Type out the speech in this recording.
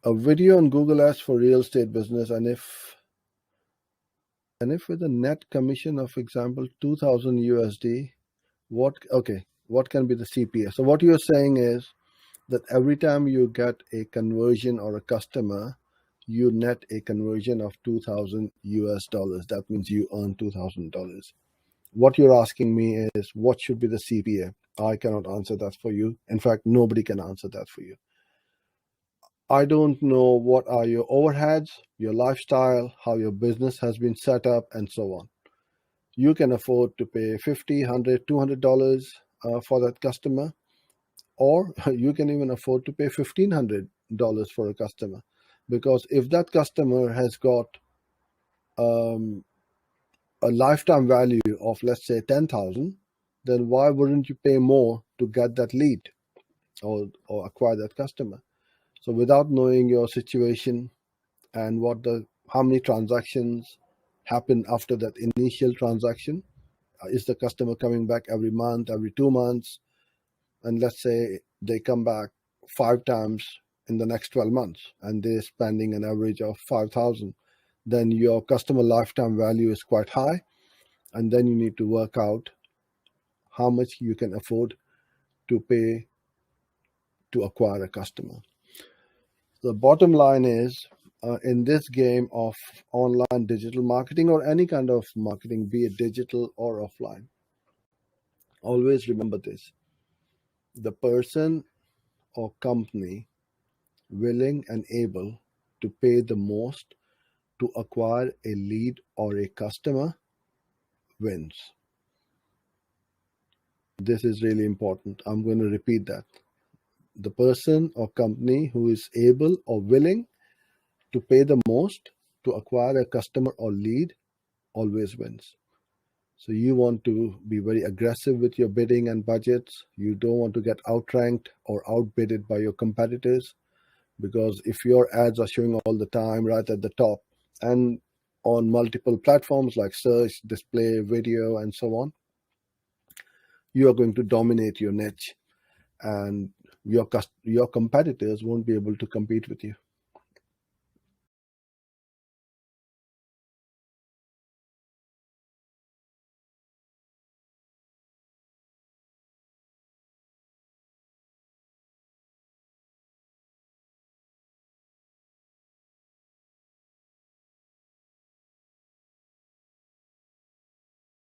a video on Google Ads for real estate business, and if with a net commission of example 2000 USD, what can be the CPA? So what you're saying is that every time you get a conversion or a customer, you net a conversion of 2000 US dollars. That means you earn $2,000. What you're asking me is what should be the CPA? I cannot answer that for you. In fact, nobody can answer that for you. I don't know what are your overheads, your lifestyle, how your business has been set up, and so on. You can afford to pay $50, $100, $200 for that customer, or you can even afford to pay $1,500 for a customer. Because if that customer has got a lifetime value of, let's say, 10,000, then why wouldn't you pay more to get that lead or acquire that customer? So without knowing your situation and how many transactions happen after that initial transaction, is the customer coming back every month, every 2 months? And let's say they come back 5 times in the next 12 months and they're spending an average of 5,000, then your customer lifetime value is quite high. And then you need to work out how much you can afford to pay to acquire a customer. The bottom line is, in this game of online digital marketing or any kind of marketing, be it digital or offline, always remember this: the person or company willing and able to pay the most to acquire a lead or a customer wins. This is really important. I'm going to repeat that. The person or company who is able or willing to pay the most to acquire a customer or lead always wins. So you want to be very aggressive with your bidding and budgets. You don't want to get outranked or outbidded by your competitors, because if your ads are showing all the time right at the top and on multiple platforms like search, display, video, and so on, you are going to dominate your niche, and your competitors won't be able to compete with you.